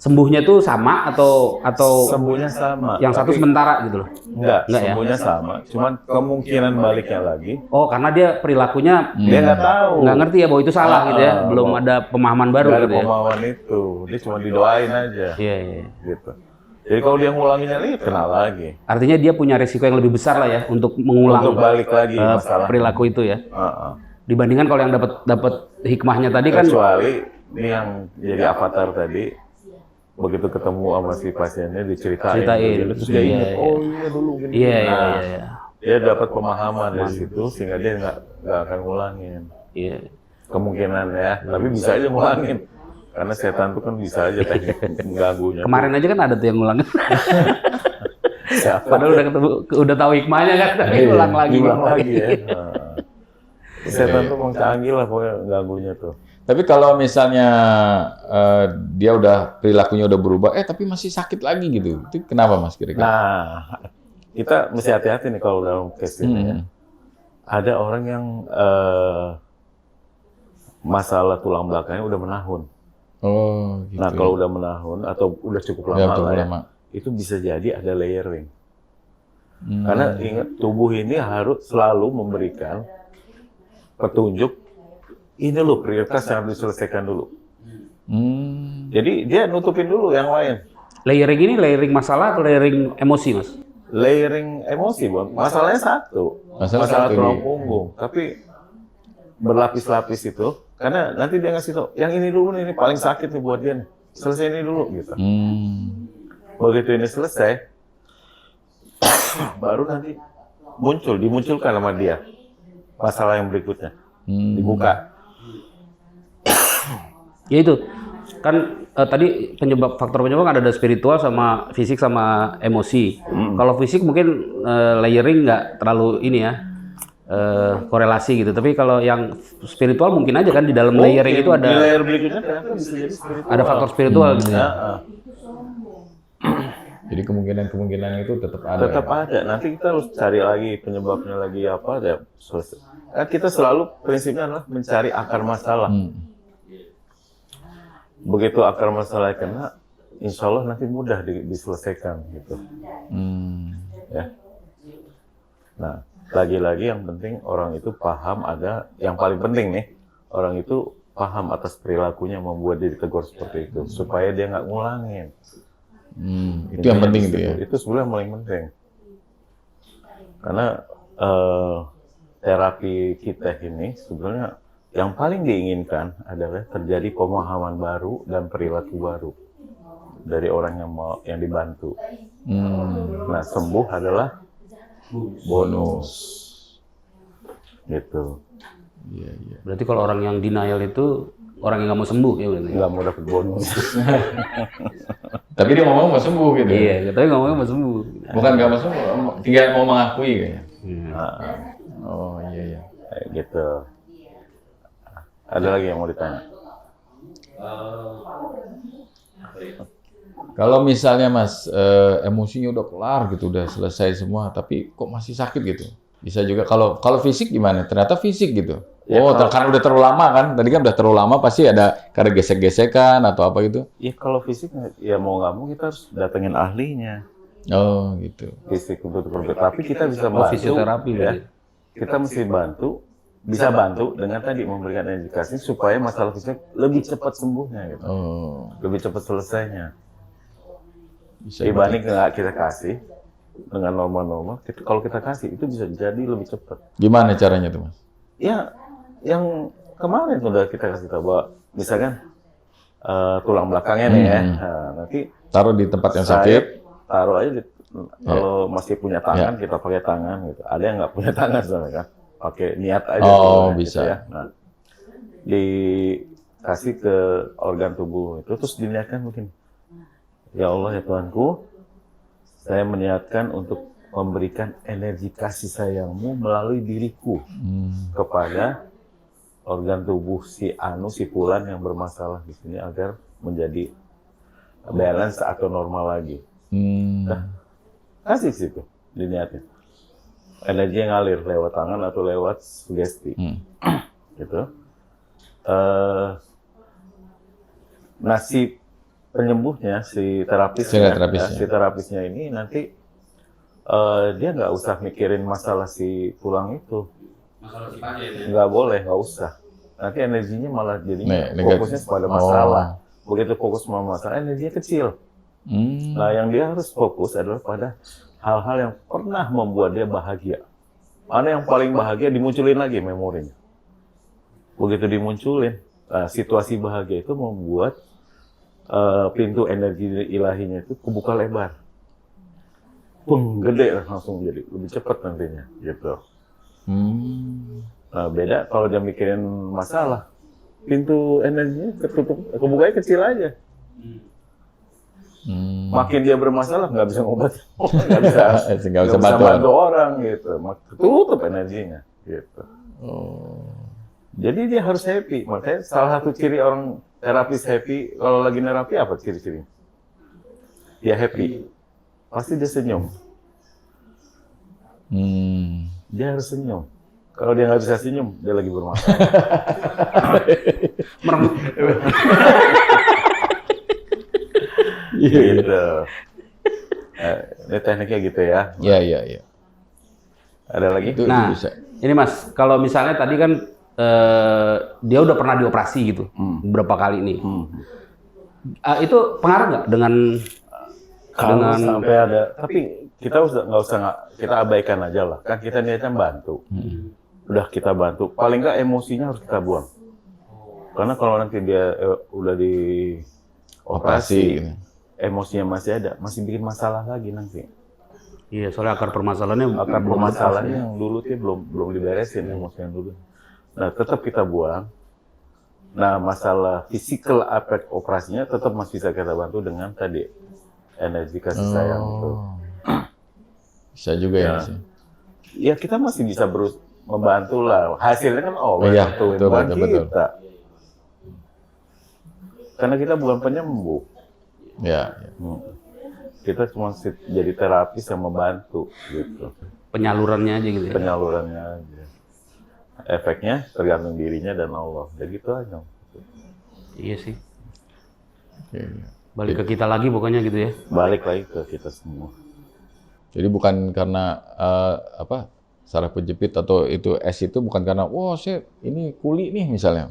sembuhnya tuh sama atau Sembuhnya sama. yang satu tapi sementara gitu loh? enggak Enggak ya? sembuhnya sama. Cuman kemungkinan baliknya lagi, Oh, karena dia perilakunya dia nggak tahu. nggak ngerti ya bahwa itu salah gitu ya, belum bahwa ada pemahaman baru nggak ada gitu ya. pemahaman itu. Dia cuma didoain aja. Iya, iya. Gitu. Jadi kalau dia ngulanginnya lagi, kena lagi. Artinya dia punya risiko yang lebih besar lah ya untuk mengulang Untuk balik lagi masalah. perilaku itu ya. Heeh. Dibandingkan kalau yang dapat hikmahnya tadi kan, Kecuali ini yang jadi avatar tadi, begitu ketemu sama si pasiennya diceritain, Ceritain. terus dia Iya, ingat, iya. oh iya dulu gini. iya, iya, Nah, iya, iya. dia dapat pemahaman dari situ sehingga dia nggak akan ngulangin. Iya. Kemungkinan ya, tapi bisa aja ngulangin. Karena setan itu kan bisa aja teknik mengganggunya. Kemarin aja kan ada tuh yang ngulang. Siapa? Padahal udah tahu hikmahnya kan, tapi ulang lagi. Diulang lagi ya. Nah. Setan tuh emang canggih lah pokoknya ganggunya tuh. Tapi kalau misalnya dia udah perilakunya udah berubah, tapi masih sakit lagi gitu. Itu kenapa Mas kira-kira? Nah, kita mesti hati-hati nih kalau dalam case ini ya. Ada orang yang masalah tulang belakangnya udah menahun. Oh, gitu. Nah, kalau udah menahun atau udah cukup Ya, lama cukup lah ya, lama. itu bisa jadi ada layering. Karena ingat, tubuh ini harus selalu memberikan petunjuk, ini loh prioritas yang harus diselesaikan dulu. Jadi dia nutupin dulu yang lain. Layering ini layering masalah atau layering emosi, Mas? Layering emosi, Bang. Masalahnya satu. Masalah satu tulang nih. punggung. Tapi berlapis-lapis itu, karena nanti dia ngasih tau, yang ini dulu nih, ini paling sakit nih buat dia nih. Selesai ini dulu, gitu. Begitu ini selesai, baru nanti dimunculkan sama dia masalah yang berikutnya. Dibuka. Ya itu kan tadi faktor penyebab kan ada spiritual sama fisik sama emosi. Kalau fisik mungkin layering nggak terlalu ini ya korelasi gitu. Tapi kalau yang spiritual mungkin aja kan di dalam layering itu Di ada layer berikutnya ternyata bisa jadi spiritual. ada faktor spiritual gitu ya. Jadi kemungkinan itu tetap ada. Tetap ada. Nanti kita harus cari lagi penyebabnya lagi apa. Ya, selesai. Kan kita selalu prinsipnya adalah mencari akar masalah. Begitu akar masalah kena, insya Allah nanti mudah diselesaikan gitu. Ya. Nah, lagi-lagi yang penting orang itu paham ada, yang paling penting nih, orang itu paham atas perilakunya membuat dia ditegur seperti itu, supaya dia nggak ngulangin. Itu yang penting itu ya. Itu sebenarnya yang paling penting. Karena terapi kita ini sebenarnya yang paling diinginkan adalah terjadi pemahaman baru dan perilaku baru dari orang yang dibantu. Nah, sembuh adalah bonus. Gitu. Iya. Berarti kalau orang yang denial itu orang yang nggak mau sembuh ya berarti. Nggak mau dapat bonus. Tapi dia ngomong mau sembuh gitu. Iya, tapi ngomongnya mau sembuh. Bukan nggak mau sembuh, tinggal mau mengakui kayaknya. Nah, Oh iya. kayak gitu. Ada lagi yang mau ditanya? Kalau misalnya Mas emosinya udah kelar gitu, udah selesai semua, tapi kok masih sakit gitu? Bisa juga kalau fisik gimana? Ternyata fisik gitu. Ya, karena udah terlalu lama kan? Tadi kan udah terlalu lama pasti ada karena gesek-gesekan atau apa gitu. Ya kalau fisik ya mau nggak mau kita harus datengin ahlinya. Oh gitu. Fisik untuk berbeda. Tapi kita bisa bantu. Fisioterapi ya. berarti. Kita mesti bisa bantu dengan tadi memberikan edukasi supaya masalah fisik lebih cepat sembuhnya gitu. Oh. Lebih cepat selesainya. Bisa Dibanding nggak kita kasih dengan normal-normal, kalau kita kasih itu bisa jadi lebih cepat. Gimana caranya tuh Mas? Ya, yang kemarin udah kita kasih tahu bahwa misalkan tulang belakangnya nih ya, nah, nanti Taruh di tempat yang sakit. taruh aja kalau masih punya tangan kita pakai tangan gitu. Ada yang nggak punya tangan soalnya kan, pakai niat aja. Oh, gitu, bisa. Ya. Nah, dikasih ke organ tubuh itu terus diniatkan mungkin. Ya Allah ya Tuhanku, saya meniatkan untuk memberikan energi kasih sayang-Mu melalui diriku kepada organ tubuh si Anu, si Fulan yang bermasalah di sini agar menjadi balance atau normal lagi. Nah, kasih situ diniatin. Energi yang ngalir lewat tangan atau lewat sugesti. Gitu. Nasib penyembuhnya, si terapisnya ini nanti dia nggak usah mikirin masalah si tulang itu. Masalah sifatnya ini. Nggak boleh, nggak usah. Nanti energinya malah jadinya Negatif. fokusnya pada masalah. Begitu fokus sama masalah, energinya kecil. Nah, yang dia harus fokus adalah pada hal-hal yang pernah membuat dia bahagia. Mana yang paling bahagia, dimunculin lagi memorinya. Begitu dimunculin, situasi bahagia itu membuat pintu energi ilahinya itu kebuka lebar. Gede langsung jadi lebih cepat nantinya, gitu. Nah, beda kalau dia mikirin masalah, pintu energinya ketutup, kebukanya kecil aja. Makin dia bermasalah nggak bisa ngobat, nggak bisa bantu orang gitu, tutup energinya, gitu. Jadi dia harus happy. Makanya salah satu ciri orang terapis happy, kalau lagi nerapi apa ciri-ciri? Dia happy, pasti dia senyum. Dia harus senyum. Kalau dia nggak bisa senyum, dia lagi bermasalah. Gitu. Ini tekniknya gitu ya. Iya. Ada lagi? Nah, ini Mas, kalau misalnya tadi kan dia udah pernah dioperasi gitu, beberapa kali nih. Itu pengaruh nggak dengan sampai ada? Tapi kita kita abaikan aja lah. Kan kita niatnya bantu. Udah kita bantu. Paling nggak emosinya harus kita buang. Karena kalau nanti dia udah di operasi, emosinya masih ada, masih bikin masalah lagi nanti. Iya, soalnya akar permasalahannya yang dulu dia belum diberesin emosi yang dulu. Nah, tetap kita buang. Nah, masalah physical aspek operasinya tetap masih bisa kita bantu dengan tadi energi kasih sayang itu. Bisa juga ya. Ya kita masih bisa membantu lah. Hasilnya kan betul. kita. Karena kita bukan penyembuh. Ya. Kita cuma jadi terapis yang membantu gitu. penyalurannya aja gitu ya. Penyalurannya aja. Efeknya tergantung dirinya dan Allah. Jadi gitu aja. Iya sih. Balik ke kita lagi pokoknya gitu ya. Balik lagi ke kita semua. Jadi bukan karena saraf penjepit atau itu itu bukan karena saya ini kuli nih misalnya.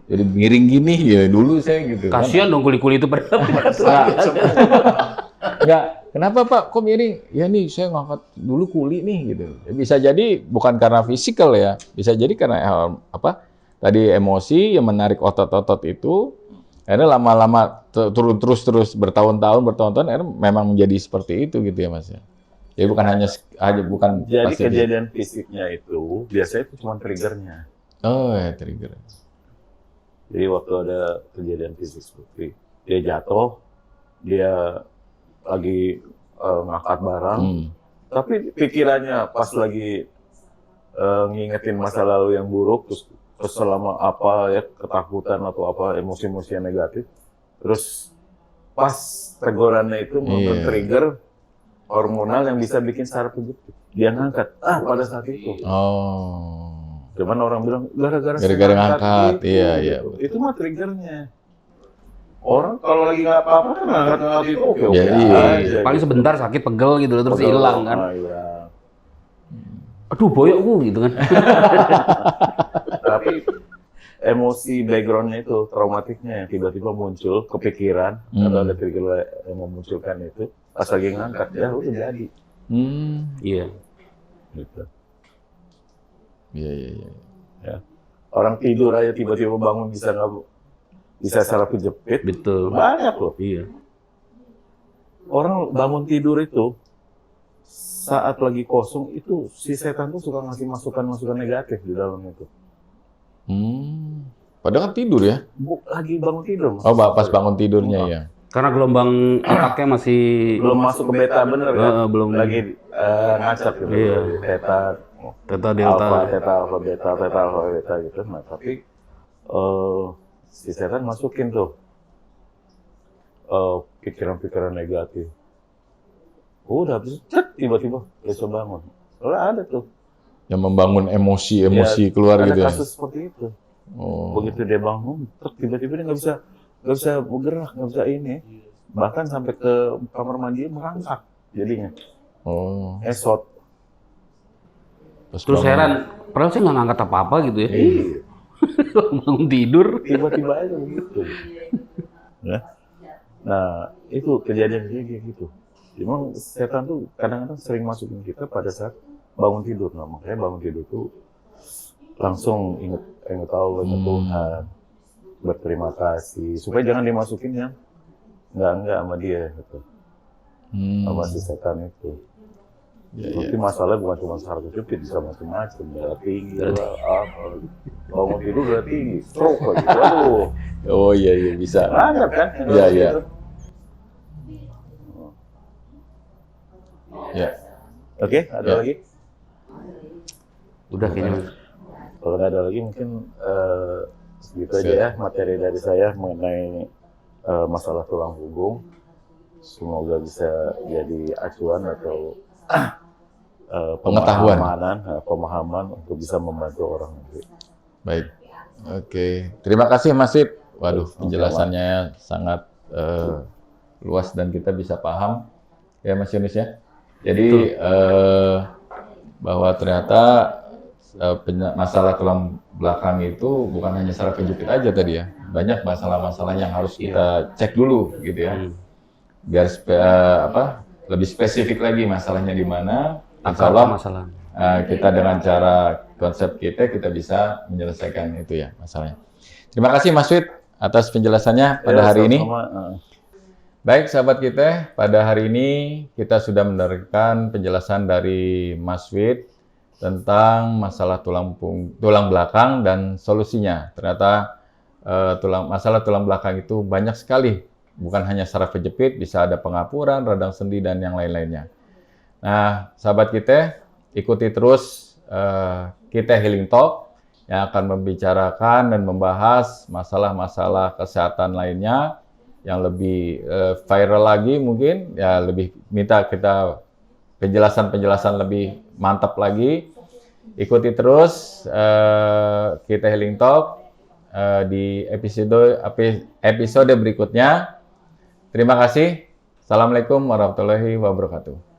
Jadi miring gini ya dulu saya gitu. Kasihan dong kuli-kuli itu pada. Enggak. Kenapa Pak? Kok miring? Ya nih saya ngangkat dulu kuli nih gitu. Bisa jadi bukan karena fisikal ya. Bisa jadi karena tadi emosi yang menarik otot-otot itu. Akhirnya lama-lama terus bertahun-tahun akhirnya memang menjadi seperti itu gitu ya Mas ya. Jadi bukan bukan jadi kejadian fisiknya itu biasanya itu cuma triggernya. Oh ya trigger. Jadi waktu ada kejadian fisik seperti dia jatuh, dia lagi ngangkat barang, tapi pikirannya pas lagi ngingetin masa lalu yang buruk, terus selama ketakutan atau emosi-emosi yang negatif, terus pas tegurannya itu men-trigger hormonal yang bisa bikin saraf penjepit. Dia ngangkat pada saat itu. Cuman orang bilang gara-gara ngangkat, iya. Itu mah triggernya. Orang kalau lagi nggak apa-apa kan ngangkat itu oke aja. Paling sebentar sakit pegel gitu terus hilang kan. Aduh boyokku gitu kan. Tapi emosi backgroundnya itu traumatiknya yang tiba-tiba muncul kepikiran atau ada trigger yang memunculkan itu pas lagi ngangkat ya udah jadi. Iya. Gitu. Iya. Ya. Orang tidur aja tiba-tiba bangun bisa saraf penjepit. Betul. Banyak loh. Iya. Orang bangun tidur itu saat lagi kosong itu si setan tuh suka ngasih masukan-masukan negatif di dalam itu. Padahal kan tidur ya? Lagi bangun tidur. Pas bangun tidurnya ya. Karena gelombang otaknya masih belum masuk ke beta bener kan? Belum. Lagi ngacak gitu. Iya. Theta, delta. alpha, beta gitu. Nah, tapi si setan masukin tuh pikiran-pikiran negatif. Udah habis tiba-tiba besok bangun. Ada tuh. Yang membangun emosi keluar gitu ya? Ada kasus seperti itu. Begitu dia bangun, tiba-tiba dia nggak bisa nggak bisa bergerak, nggak bisa ini. Bahkan sampai ke kamar mandi merangkak jadinya. Oh. Esot. Terus heran, padahal saya nggak ngangkat apa-apa gitu ya. Bangun tidur. Tiba-tiba aja begitu. Ya. Nah, itu kejadian kayak gitu. Memang setan tuh kadang-kadang sering masukin kita pada saat bangun tidur. Nah, makanya bangun tidur tuh langsung ingat Allah, ingat Tuhan, berterima kasih. Supaya jangan dimasukin yang enggak sama dia gitu. Sama si setan itu. Nanti masalah bukan cuma saraf kejepit, bisa macam-macam, darah tinggi, apa, bangun tidur darah tinggi, stroke lagi, waduh. Oh iya bisa. Banyak kan? Iya. Ya. Oke, ada lagi? Udah kayaknya. Kalau nggak ada lagi mungkin segitu aja ya materi dari saya mengenai masalah tulang punggung. Semoga bisa jadi acuan atau pemahaman untuk bisa membantu orang. Baik. Oke. Terima kasih Mas Wid. Waduh, penjelasannya sangat luas dan kita bisa paham ya Mas Yunus ya. Jadi bahwa ternyata masalah tulang belakang itu bukan hanya saraf kejepit aja tadi ya. Banyak masalah-masalah yang harus kita cek dulu gitu ya. Biar lebih spesifik lagi masalahnya di mana. Insya Allah kita dengan cara konsep kita bisa menyelesaikan itu ya masalahnya. Terima kasih Mas Wid atas penjelasannya pada hari ini. Baik sahabat kita, pada hari ini kita sudah mendengarkan penjelasan dari Mas Wid tentang masalah tulang belakang dan solusinya. Ternyata masalah tulang belakang itu banyak sekali, bukan hanya saraf kejepit, bisa ada pengapuran, radang sendi dan yang lain-lainnya. Nah, sahabat kita, ikuti terus kita Healing Talk yang akan membicarakan dan membahas masalah-masalah kesehatan lainnya yang lebih viral lagi mungkin, ya lebih minta kita penjelasan-penjelasan lebih mantap lagi. Ikuti terus kita Healing Talk di episode berikutnya. Terima kasih. Assalamualaikum warahmatullahi wabarakatuh.